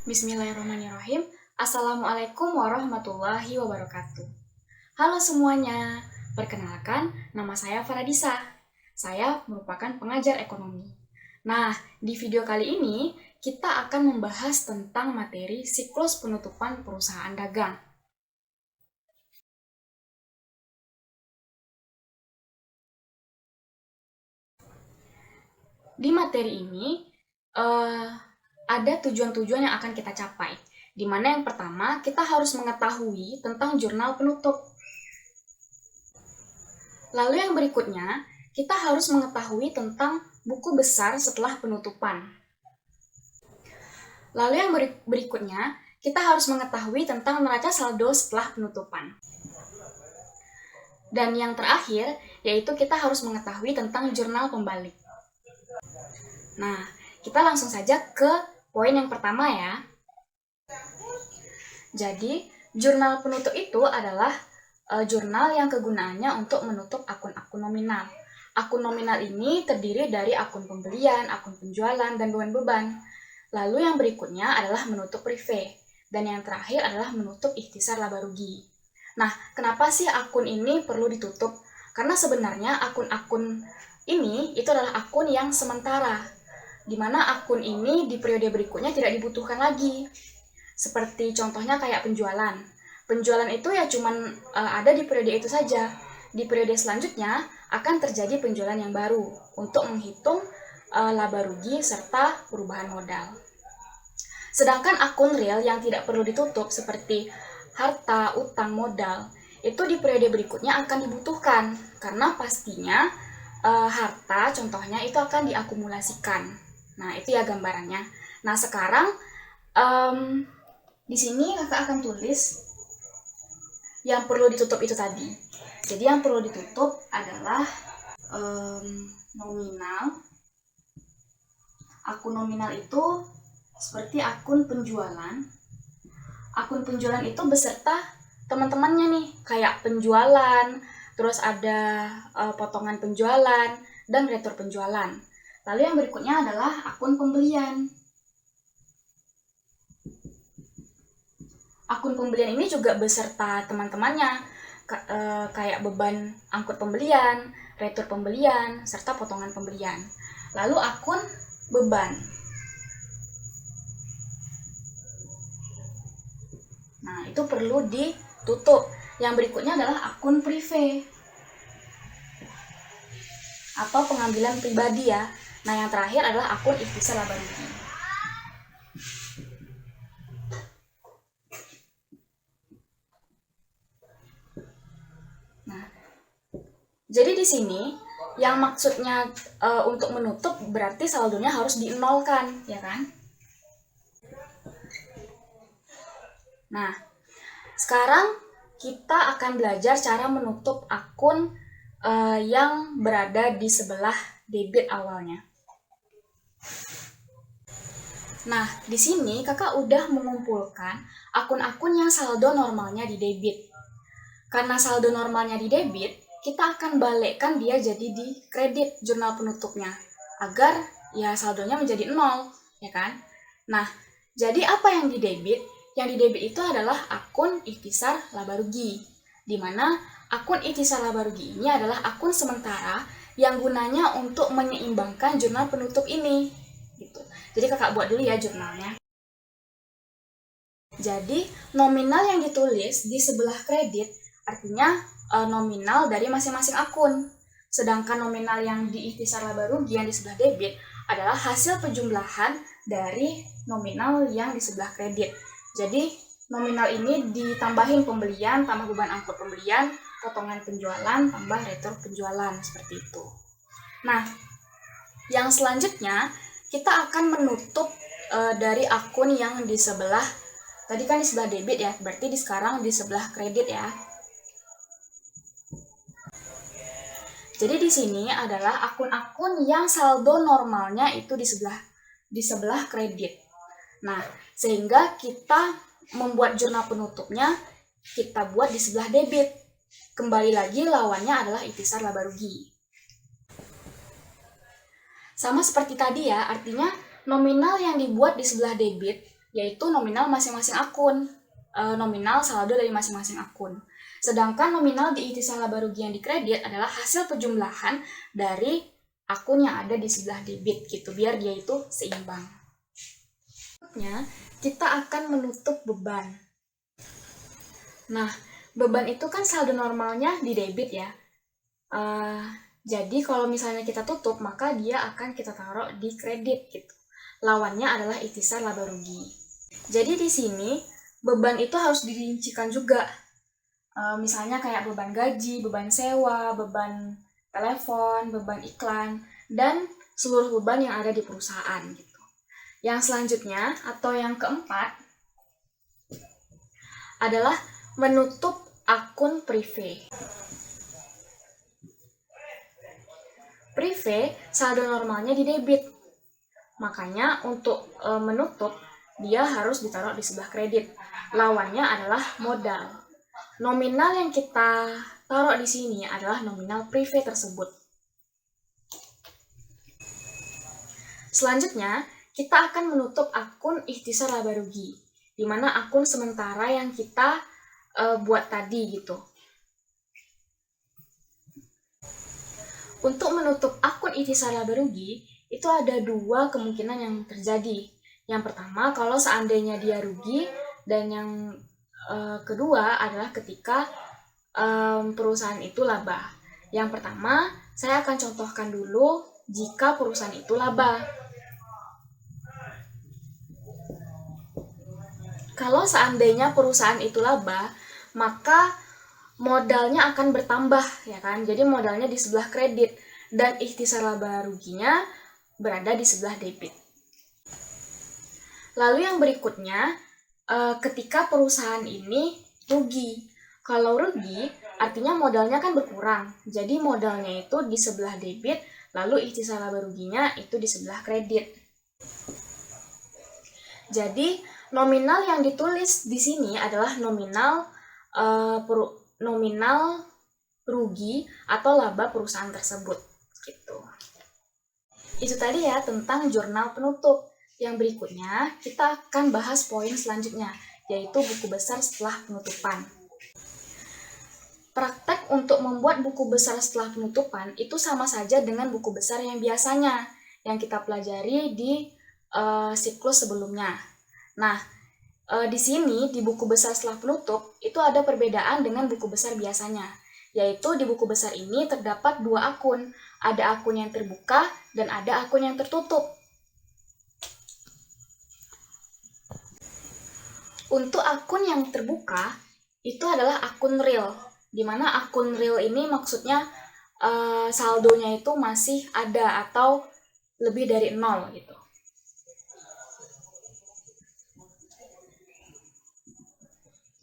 Bismillahirrahmanirrahim. Assalamualaikum warahmatullahi wabarakatuh. Halo semuanya, perkenalkan nama saya Faradisa. Saya merupakan pengajar ekonomi. Nah, di video kali ini kita akan membahas tentang materi siklus penutupan perusahaan dagang. Di materi ini, ada tujuan-tujuan yang akan kita capai, di mana yang pertama, kita harus mengetahui tentang jurnal penutup. Lalu yang berikutnya, kita harus mengetahui tentang buku besar setelah penutupan. Lalu yang berikutnya, kita harus mengetahui tentang neraca saldo setelah penutupan. Dan yang terakhir, yaitu kita harus mengetahui tentang jurnal pembalik. Nah, kita langsung saja ke poin yang pertama ya. Jadi, jurnal penutup itu adalah jurnal yang kegunaannya untuk menutup akun-akun nominal. Akun nominal ini terdiri dari akun pembelian, akun penjualan, dan beban-beban. Lalu yang berikutnya adalah menutup prive. Dan yang terakhir adalah menutup ikhtisar laba rugi. Nah, kenapa sih akun ini perlu ditutup? Karena sebenarnya akun-akun ini itu adalah akun yang sementara, di mana akun ini di periode berikutnya tidak dibutuhkan lagi. Seperti contohnya kayak penjualan. Penjualan itu ya cuman ada di periode itu saja. Di periode selanjutnya akan terjadi penjualan yang baru untuk menghitung laba rugi serta perubahan modal. Sedangkan akun real yang tidak perlu ditutup seperti harta, utang, modal, itu di periode berikutnya akan dibutuhkan karena pastinya harta contohnya itu akan diakumulasikan. Nah, itu ya gambarannya. Nah, sekarang di sini kakak akan tulis yang perlu ditutup itu tadi. Jadi yang perlu ditutup adalah nominal. Akun nominal itu seperti akun penjualan. Akun penjualan itu beserta teman-temannya nih, kayak penjualan, terus ada potongan penjualan, dan retur penjualan. Lalu yang berikutnya adalah akun pembelian. Akun pembelian ini juga beserta teman-temannya, kayak beban angkut pembelian, retur pembelian, serta potongan pembelian. Lalu akun beban. Nah, itu perlu ditutup. Yang berikutnya adalah akun prive atau pengambilan pribadi ya. Nah, yang terakhir adalah akun ikhtisar laba rugi. Nah, jadi di sini yang maksudnya untuk menutup berarti saldonya harus dinolkan, ya kan? Nah, sekarang kita akan belajar cara menutup akun yang berada di sebelah debit awalnya. Nah, di sini kakak udah mengumpulkan akun-akun yang saldo normalnya di debit. Karena saldo normalnya di debit, kita akan balikkan dia jadi di kredit jurnal penutupnya, agar ya saldonya menjadi 0, ya kan? Nah, jadi apa yang di debit? Yang di debit itu adalah akun ikhtisar laba rugi, di mana akun ikhtisar laba rugi ini adalah akun sementara yang gunanya untuk menyeimbangkan jurnal penutup ini. Gitu. Jadi kakak buat dulu ya jurnalnya. Jadi nominal yang ditulis di sebelah kredit artinya nominal dari masing-masing akun. Sedangkan nominal yang di ikhtisar laba rugi yang di sebelah debit adalah hasil penjumlahan dari nominal yang di sebelah kredit. Jadi nominal ini ditambahin pembelian, tambah beban angkut pembelian, potongan penjualan, tambah retur penjualan, seperti itu. Nah, yang selanjutnya kita akan menutup dari akun yang di sebelah, tadi kan di sebelah debit ya, berarti sekarang di sebelah kredit ya. Jadi di sini adalah akun-akun yang saldo normalnya itu di sebelah kredit. Nah, sehingga kita membuat jurnal penutupnya kita buat di sebelah debit. Kembali lagi lawannya adalah ikhtisar laba rugi. Sama seperti tadi ya, artinya nominal yang dibuat di sebelah debit yaitu nominal masing-masing akun, nominal saldo dari masing-masing akun. Sedangkan nominal di ikhtisar laba rugi yang dikredit adalah hasil penjumlahan dari akun yang ada di sebelah debit gitu, biar dia itu seimbang. Berikutnya, kita akan menutup beban. Nah, beban itu kan saldo normalnya di debit ya. Jadi kalau misalnya kita tutup, maka dia akan kita taruh di kredit gitu. Lawannya adalah ikhtisar laba rugi. Jadi di sini beban itu harus dirincikan juga. Misalnya kayak beban gaji, beban sewa, beban telepon, beban iklan, dan seluruh beban yang ada di perusahaan gitu. Yang selanjutnya atau yang keempat adalah menutup akun privé. Privé saldo normalnya di debit. Makanya untuk menutup dia harus ditaruh di sebelah kredit. Lawannya adalah modal. Nominal yang kita taruh di sini adalah nominal privé tersebut. Selanjutnya, kita akan menutup akun ikhtisar laba rugi, di mana akun sementara yang kita buat tadi gitu. Untuk menutup akun ikhtisar laba rugi, itu ada dua kemungkinan yang terjadi. Yang pertama, kalau seandainya dia rugi, dan yang kedua adalah ketika perusahaan itu laba. Yang pertama, saya akan contohkan dulu jika perusahaan itu laba. Kalau seandainya perusahaan itu laba, maka modalnya akan bertambah, ya kan? Jadi modalnya di sebelah kredit dan ikhtisar laba ruginya berada di sebelah debit. Lalu yang berikutnya, ketika perusahaan ini rugi. Kalau rugi, artinya modalnya kan berkurang. Jadi modalnya itu di sebelah debit, lalu ikhtisar laba ruginya itu di sebelah kredit. Jadi nominal yang ditulis di sini adalah nominal rugi atau laba perusahaan tersebut gitu. Itu tadi ya tentang jurnal penutup. Yang berikutnya kita akan bahas poin selanjutnya, yaitu buku besar setelah penutupan. Praktek untuk membuat buku besar setelah penutupan itu sama saja dengan buku besar yang biasanya yang kita pelajari di siklus sebelumnya. Nah, di sini di buku besar setelah penutup itu ada perbedaan dengan buku besar biasanya, yaitu di buku besar ini terdapat dua akun, ada akun yang terbuka dan ada akun yang tertutup. Untuk akun yang terbuka itu adalah akun real, di mana akun real ini maksudnya saldonya itu masih ada atau lebih dari 0 gitu.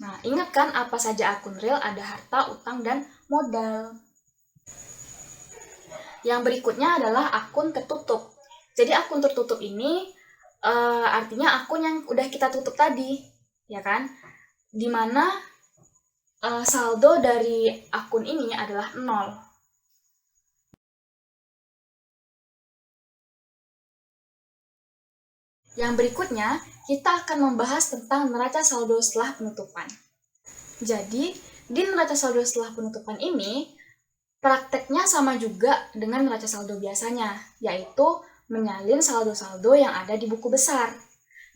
Nah, ingat kan apa saja akun real? Ada harta, utang, dan modal. Yang berikutnya adalah akun tertutup. Jadi akun tertutup ini artinya akun yang udah kita tutup tadi, ya kan? Dimana saldo dari akun ini adalah 0. Yang berikutnya, kita akan membahas tentang neraca saldo setelah penutupan. Jadi, di neraca saldo setelah penutupan ini, prakteknya sama juga dengan neraca saldo biasanya, yaitu menyalin saldo-saldo yang ada di buku besar.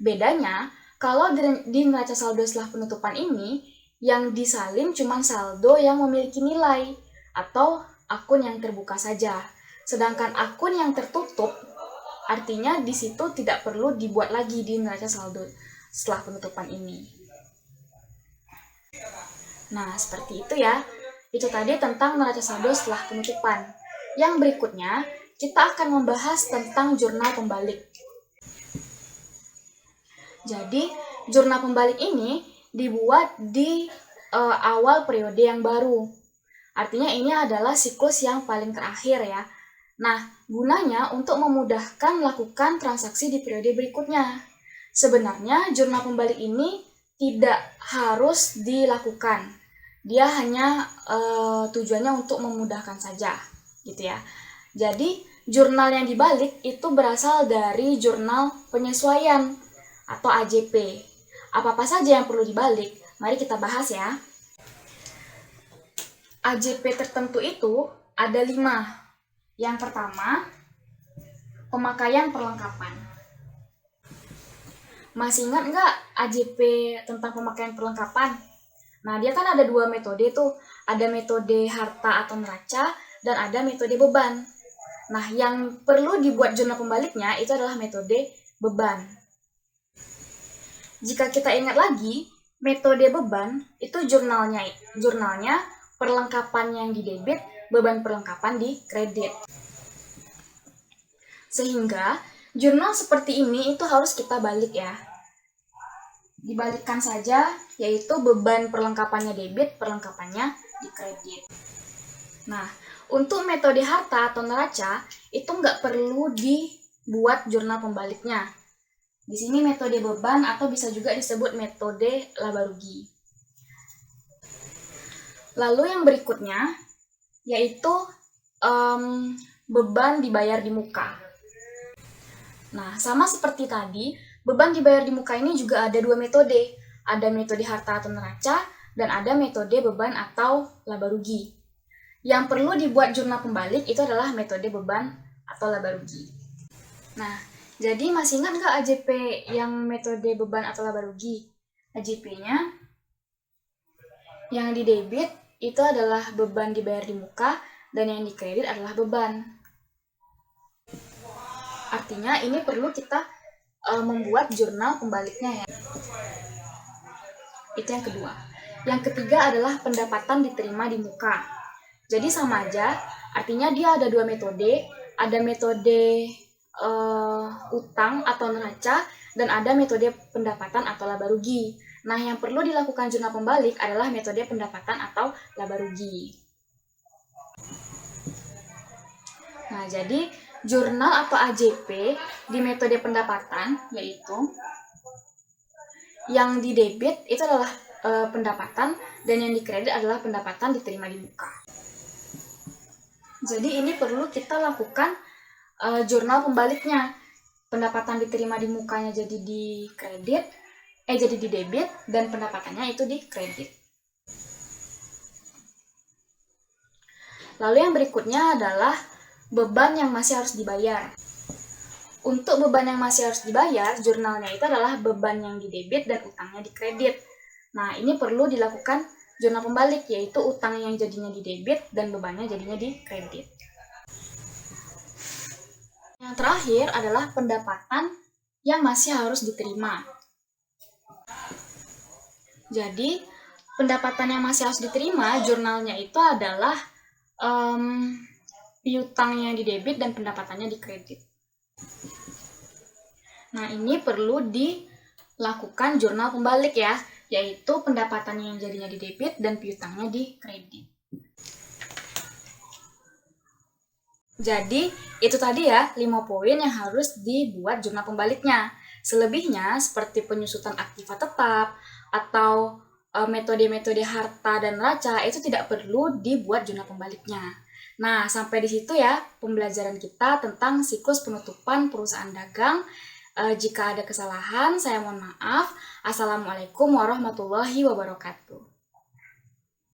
Bedanya, kalau di neraca saldo setelah penutupan ini, yang disalin cuma saldo yang memiliki nilai, atau akun yang terbuka saja. Sedangkan akun yang tertutup, artinya di situ tidak perlu dibuat lagi di neraca saldo setelah penutupan ini. Nah, seperti itu ya. Itu tadi tentang neraca saldo setelah penutupan. Yang berikutnya, kita akan membahas tentang jurnal pembalik. Jadi, jurnal pembalik ini dibuat di awal periode yang baru. Artinya ini adalah siklus yang paling terakhir ya. Nah, gunanya untuk memudahkan melakukan transaksi di periode berikutnya. Sebenarnya jurnal pembalik ini tidak harus dilakukan. Dia hanya tujuannya untuk memudahkan saja, gitu ya. Jadi, jurnal yang dibalik itu berasal dari jurnal penyesuaian. atau AJP. Apa-apa saja yang perlu dibalik? Mari kita bahas ya. AJP tertentu itu ada 5. Yang pertama, pemakaian perlengkapan. Masih ingat nggak AJP tentang pemakaian perlengkapan? Nah, dia kan ada 2 metode tuh. Ada metode harta atau neraca, dan ada metode beban. Nah, yang perlu dibuat jurnal pembaliknya itu adalah metode beban. Jika kita ingat lagi, metode beban itu jurnalnya perlengkapan yang di debit, beban perlengkapan di kredit. Sehingga jurnal seperti ini itu harus kita balik ya. Dibalikkan saja, yaitu beban perlengkapannya debit, perlengkapannya di kredit. Nah, untuk metode harta atau neraca itu nggak perlu dibuat jurnal pembaliknya. Di sini metode beban atau bisa juga disebut metode laba rugi. Lalu yang berikutnya yaitu beban dibayar di muka. Nah, sama seperti tadi, beban dibayar di muka ini juga ada 2 metode. Ada metode harta atau neraca, dan ada metode beban atau laba rugi. Yang perlu dibuat jurnal pembalik itu adalah metode beban atau laba rugi. Nah, jadi masih ingat nggak AJP yang metode beban atau laba rugi? AJP-nya yang di debit itu adalah beban dibayar di muka, dan yang di kredit adalah beban. Artinya ini perlu kita membuat jurnal pembaliknya ya. Itu yang kedua. Yang ketiga adalah pendapatan diterima di muka. Jadi sama aja, artinya dia ada 2 metode. Ada metode utang atau neraca, dan ada metode pendapatan atau laba rugi. Nah, yang perlu dilakukan jurnal pembalik adalah metode pendapatan atau laba rugi. Nah, jadi jurnal atau AJP di metode pendapatan yaitu yang di debit itu adalah pendapatan, dan yang di kredit adalah pendapatan diterima di muka. Jadi ini perlu kita lakukan jurnal pembaliknya. Pendapatan diterima di mukanya jadi di debit, dan pendapatannya itu di kredit. Lalu yang berikutnya adalah beban yang masih harus dibayar. Untuk beban yang masih harus dibayar, jurnalnya itu adalah beban yang di debit dan utangnya di kredit. Nah, ini perlu dilakukan jurnal pembalik, yaitu utang yang jadinya di debit dan bebannya jadinya di kredit. Yang terakhir adalah pendapatan yang masih harus diterima. Jadi, pendapatan yang masih harus diterima, jurnalnya itu adalah piutangnya di debit dan pendapatannya di kredit. Nah, ini perlu dilakukan jurnal pembalik ya, yaitu pendapatannya yang jadinya di debit dan piutangnya di kredit. Jadi, itu tadi ya 5 poin yang harus dibuat jurnal pembaliknya. Selebihnya seperti penyusutan aktiva tetap atau metode-metode harta dan neraca itu tidak perlu dibuat jurnal pembaliknya. Nah, sampai di situ ya pembelajaran kita tentang siklus penutupan perusahaan dagang. Jika ada kesalahan, saya mohon maaf. Assalamualaikum warahmatullahi wabarakatuh.